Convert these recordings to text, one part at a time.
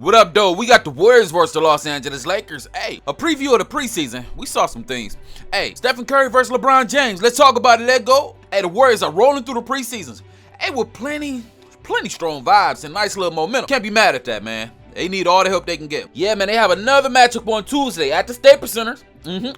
What up, though? We got the Warriors versus the Los Angeles Lakers. Hey, a preview of the preseason. We saw some things. Hey, Stephen Curry versus LeBron James. Let's talk about it. Let go. Hey, the Warriors are rolling through the preseasons. Hey, with plenty strong vibes and nice little momentum. Can't be mad at that, man. They need all the help they can get. Yeah, man, they have another matchup on Tuesday at the Staples Center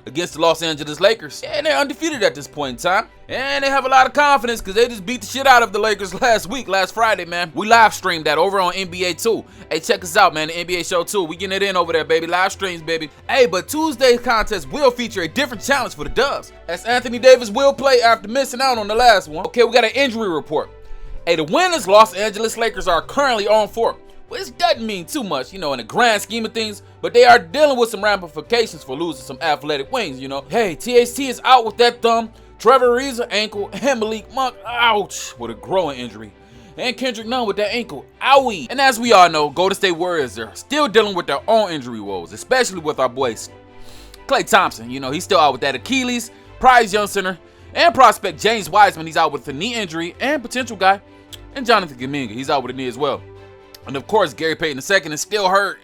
against the Los Angeles Lakers. Yeah, and they're undefeated at this point in time. And they have a lot of confidence because they just beat the shit out of the Lakers last Friday, man. We live streamed that over on NBA 2. Hey, check us out, man, the NBA show 2. We getting it in over there, baby. Live streams, baby. Hey, but Tuesday's contest will feature a different challenge for the Dubs, as Anthony Davis will play after missing out on the last one. Okay, we got an injury report. Hey, the winners, Los Angeles Lakers, are currently on form. Which doesn't mean too much, in the grand scheme of things, but they are dealing with some ramifications for losing some athletic wings, Hey, THT is out with that thumb, Trevor Ariza ankle, and Malik Monk, ouch, with a growing injury. And Kendrick Nunn with that ankle, owie. And as we all know, Golden State Warriors are still dealing with their own injury woes, especially with our boys Klay Thompson, he's still out with that Achilles, prize young center, and prospect James Wiseman, he's out with a knee injury, and potential guy, and Jonathan Kuminga, he's out with a knee as well. And of course, Gary Payton II is still hurt.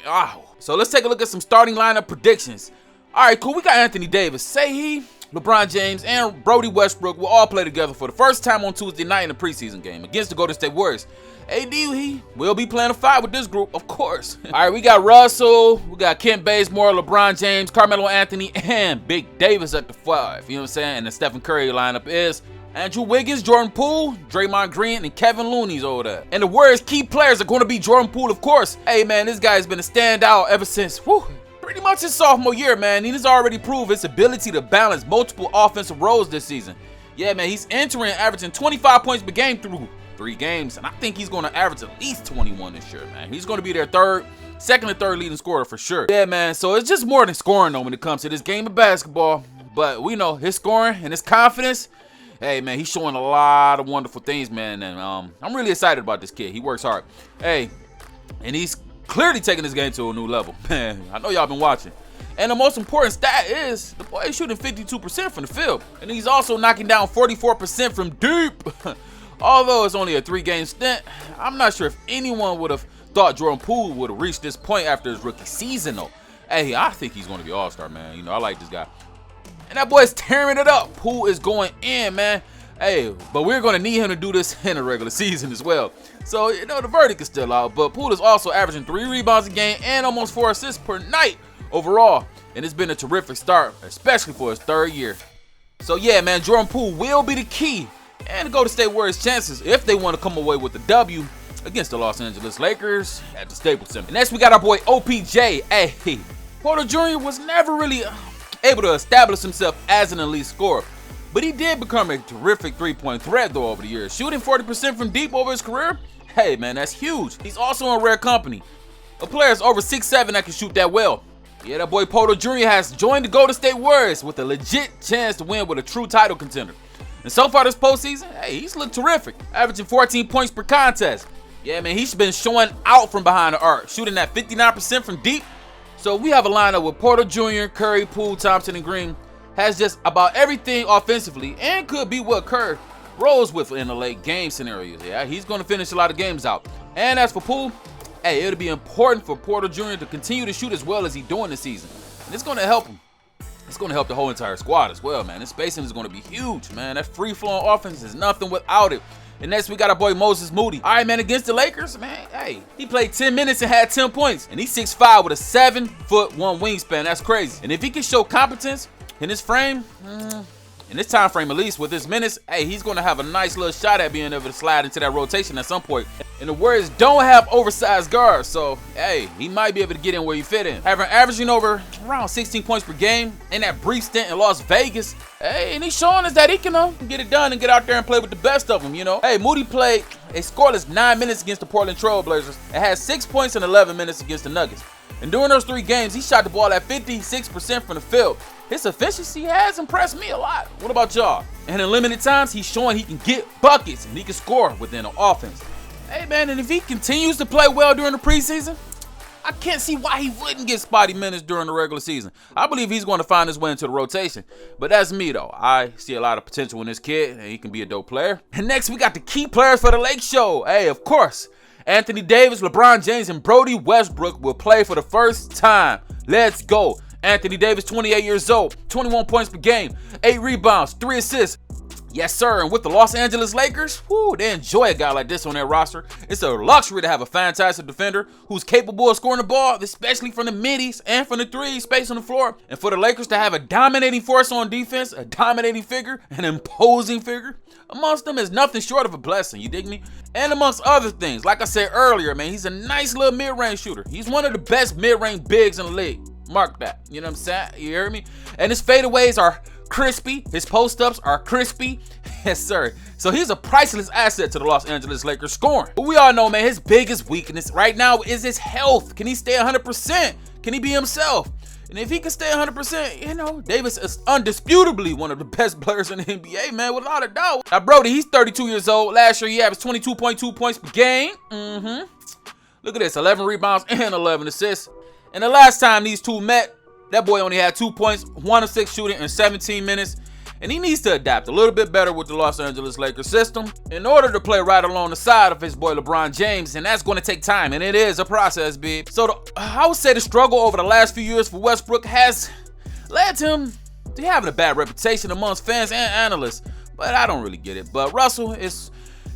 So let's take a look at some starting lineup predictions. All right, cool. We got Anthony Davis, Sehi, LeBron James, and Brody Westbrook will all play together for the first time on Tuesday night in the preseason game against the Golden State Warriors. AD, he will be playing a 5 with this group, of course. All right, we got Russell, we got Kent Bazemore, LeBron James, Carmelo Anthony, and Big Davis at the 5. You know what I'm saying? And the Stephen Curry lineup is Andrew Wiggins, Jordan Poole, Draymond Green, and Kevin Looney's over there. And the Warriors' key players are going to be Jordan Poole, of course. Hey, man, this guy's been a standout ever since, pretty much his sophomore year, man. He's already proved his ability to balance multiple offensive roles this season. Yeah, man, he's entering averaging 25 points per game through 3 games, and I think he's going to average at least 21 this year, man. He's going to be their second or third leading scorer for sure. Yeah, man, so it's just more than scoring, though, when it comes to this game of basketball. But we know his scoring and his confidence. Hey, man, he's showing a lot of wonderful things, man, and I'm really excited about this kid. He works hard. Hey, and he's clearly taking this game to a new level. Man, I know y'all been watching. And the most important stat is the boy is shooting 52% from the field, and he's also knocking down 44% from deep. Although it's only a 3-game stint, I'm not sure if anyone would have thought Jordan Poole would have reached this point after his rookie season, though. Hey, I think he's going to be all-star, man. I like this guy. And that boy's tearing it up. Poole is going in, man. Hey, but we're going to need him to do this in the regular season as well. So, the verdict is still out. But Poole is also averaging 3 rebounds a game and almost 4 assists per night overall. And it's been a terrific start, especially for his 3rd year. So, yeah, man, Jordan Poole will be the key. And the Golden State Warriors' chances if they want to come away with the W against the Los Angeles Lakers at the Staples Center. And next, we got our boy OPJ. Hey, Porter Jr. was never really able to establish himself as an elite scorer, but he did become a terrific 3-point threat though over the years, shooting 40% from deep over his career. Hey, man, that's huge. He's also in rare company of players over 6'7" that can shoot that well. Yeah, that boy Porter Jr. has joined the Golden State Warriors with a legit chance to win with a true title contender. And so far this postseason, hey, he's looked terrific, averaging 14 points per contest. Yeah, man, he's been showing out from behind the arc, shooting at 59% from deep. So we have a lineup with Porter Jr., Curry, Poole, Thompson, and Green. Has just about everything offensively and could be what Kerr rolls with in the late game scenarios. Yeah, he's going to finish a lot of games out. And as for Poole, hey, it'll be important for Porter Jr. to continue to shoot as well as he's doing this season. And it's going to help him. It's going to help the whole entire squad as well, man. His spacing is going to be huge, man. That free-flowing offense is nothing without it. And next, we got our boy Moses Moody. All right, man, against the Lakers, man, hey, he played 10 minutes and had 10 points. And he's 6'5" with a 7'1" wingspan. That's crazy. And if he can show competence in his frame, in this time frame at least, with his minutes, hey, he's going to have a nice little shot at being able to slide into that rotation at some point. And the Warriors don't have oversized guards, so, hey, he might be able to get in where you fit in. Averaging over around 16 points per game in that brief stint in Las Vegas. Hey, and he's showing us that he can get it done and get out there and play with the best of them, Hey, Moody played a scoreless 9 minutes against the Portland Trail Blazers and had 6 points in 11 minutes against the Nuggets. And during those 3 games, he shot the ball at 56% from the field. His efficiency has impressed me a lot. What about y'all? And in limited times, he's showing he can get buckets and he can score within the offense. Hey, man, and if he continues to play well during the preseason, I can't see why he wouldn't get spotty minutes during the regular season. I believe he's going to find his way into the rotation. But that's me, though. I see a lot of potential in this kid, and he can be a dope player. And next, we got the key players for the Lake Show. Hey, of course, Anthony Davis, LeBron James, and Brody Westbrook will play for the first time. Let's go. Anthony Davis, 28 years old, 21 points per game, 8 rebounds, 3 assists. Yes, sir. And with the Los Angeles Lakers, they enjoy a guy like this on their roster. It's a luxury to have a fantastic defender who's capable of scoring the ball, especially from the middies and from the threes, space on the floor. And for the Lakers to have a dominating force on defense, a dominating figure, an imposing figure, amongst them is nothing short of a blessing, you dig me? And amongst other things, like I said earlier, man, he's a nice little mid-range shooter. He's one of the best mid-range bigs in the league. Mark that. You know what I'm saying? You hear me? And his fadeaways are crispy. His post-ups are crispy. Yes, sir. So he's a priceless asset to the Los Angeles Lakers scoring. But we all know, man, his biggest weakness right now is his health. Can he stay 100%? Can he be himself? And if he can stay 100%, you know, Davis is undisputably one of the best players in the NBA, man, without a doubt. Now, Brody, he's 32 years old. Last year, he averaged 22.2 points per game. Look at this, 11 rebounds and 11 assists. And the last time these two met, that boy only had 2 points, 1 of 6 shooting in 17 minutes. And he needs to adapt a little bit better with the Los Angeles Lakers system in order to play right along the side of his boy LeBron James. And that's going to take time, and it is a process, babe. So I would say the struggle over the last few years for Westbrook has led to him to having a bad reputation amongst fans and analysts. But I don't really get it. But Russell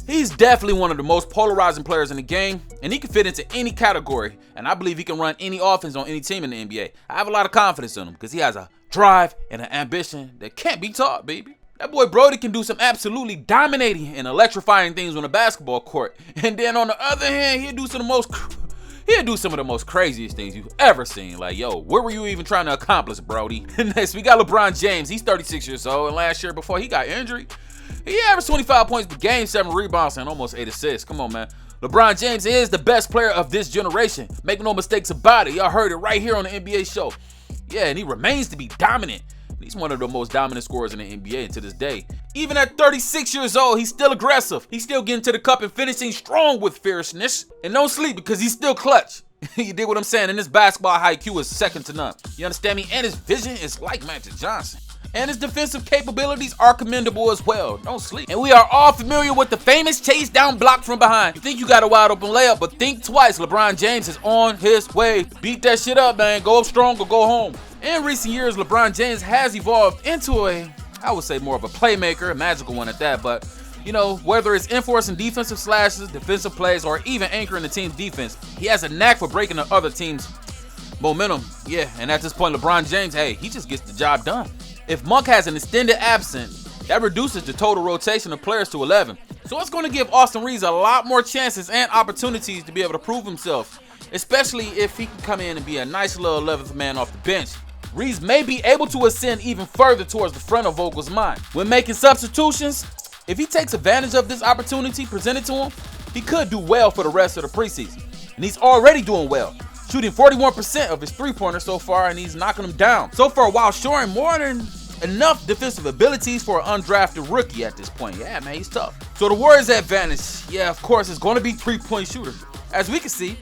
he's definitely one of the most polarizing players in the game, and he can fit into any category, and I believe he can run any offense on any team in the NBA. I have a lot of confidence in him because he has a drive and an ambition that can't be taught, baby. That boy Brody can do some absolutely dominating and electrifying things on the basketball court, and then on the other hand, he'll do some of the most craziest things you've ever seen. Like, yo, what were you even trying to accomplish, Brody? Next, we got LeBron James. He's 36 years old, and last year before he got injured, he averaged 25 points per game, 7 rebounds, and almost 8 assists. Come on, man. LeBron James is the best player of this generation. Make no mistakes about it. Y'all heard it right here on the NBA show. Yeah, and he remains to be dominant. He's one of the most dominant scorers in the NBA to this day. Even at 36 years old, he's still aggressive. He's still getting to the cup and finishing strong with fierceness. And don't sleep because he's still clutch. You dig what I'm saying? And his basketball IQ is second to none. You understand me? And his vision is like Magic Johnson. And his defensive capabilities are commendable as well. Don't sleep. And we are all familiar with the famous chase down block from behind. You think you got a wide open layup, but think twice. LeBron James is on his way. Beat that shit up, man. Go up strong or go home. In recent years, LeBron James has evolved into I would say more of a playmaker, a magical one at that. But, you know, whether it's enforcing defensive slashes, defensive plays, or even anchoring the team's defense, he has a knack for breaking the other team's momentum. Yeah, and at this point, LeBron James, he just gets the job done. If Monk has an extended absence, that reduces the total rotation of players to 11. So it's going to give Austin Reeves a lot more chances and opportunities to be able to prove himself, especially if he can come in and be a nice little 11th man off the bench. Reeves may be able to ascend even further towards the front of Vogel's mind. When making substitutions, if he takes advantage of this opportunity presented to him, he could do well for the rest of the preseason. And he's already doing well, shooting 41% of his three-pointers so far, and he's knocking them down so far while showing more than enough defensive abilities for an undrafted rookie at this point. Yeah, man, he's tough. So the Warriors' advantage, of course, is going to be three-point shooter. As we can see,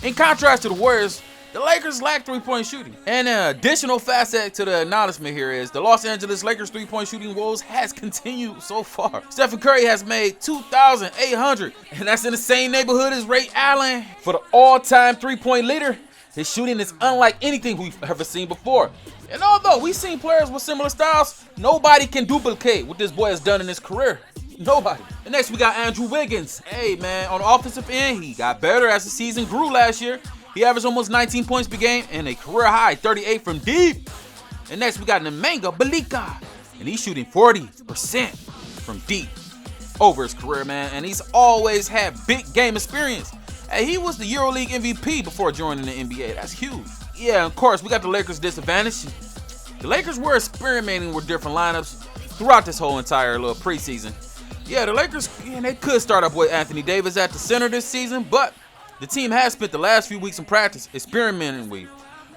in contrast to the Warriors, the Lakers lack three-point shooting. And an additional facet to the acknowledgement here is the Los Angeles Lakers three-point shooting woes has continued so far. Stephen Curry has made 2,800, and that's in the same neighborhood as Ray Allen. For the all-time three-point leader, his shooting is unlike anything we've ever seen before. And although we've seen players with similar styles, nobody can duplicate what this boy has done in his career. Nobody. And next we got Andrew Wiggins. Hey, man, on the offensive end, he got better as the season grew last year. He averaged almost 19 points per game and a career high 38 from deep. And next we got Nemanja Bjelica, and he's shooting 40% from deep over his career, man. And he's always had big game experience. Hey, he was the EuroLeague MVP before joining the NBA. That's huge. Yeah, of course, we got the Lakers' disadvantage. The Lakers were experimenting with different lineups throughout this whole entire little preseason. Yeah, the Lakers, they could start up with Anthony Davis at the center this season, but the team has spent the last few weeks in practice experimenting with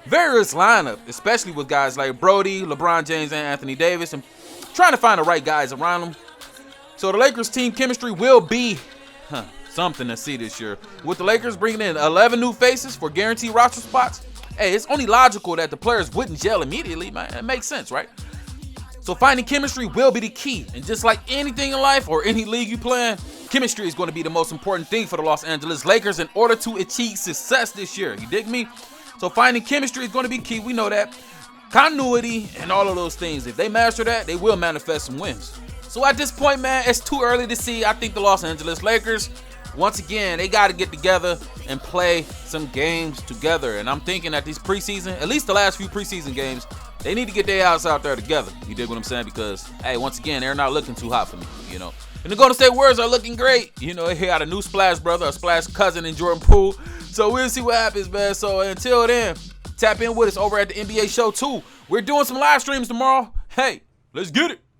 various lineups, especially with guys like Brody, LeBron James, and Anthony Davis, and trying to find the right guys around them. So the Lakers' team chemistry will be something to see this year. With the Lakers bringing in 11 new faces for guaranteed roster spots, hey, it's only logical that the players wouldn't gel immediately, man. It makes sense, right? So finding chemistry will be the key. And just like anything in life or any league you play in, chemistry is going to be the most important thing for the Los Angeles Lakers in order to achieve success this year. You dig me? So finding chemistry is going to be key. We know that. Continuity and all of those things. If they master that, they will manifest some wins. So at this point, man, it's too early to see. I think the Los Angeles Lakers, once again, they got to get together and play some games together. And I'm thinking that these preseason, at least the last few preseason games, they need to get their ass out there together. You dig what I'm saying? Because, hey, once again, they're not looking too hot for me, you know. And the Golden State Warriors are looking great. You know, they got a new splash brother, a splash cousin in Jordan Poole. So we'll see what happens, man. So until then, tap in with us over at the NBA Show 2. We're doing some live streams tomorrow. Hey, let's get it.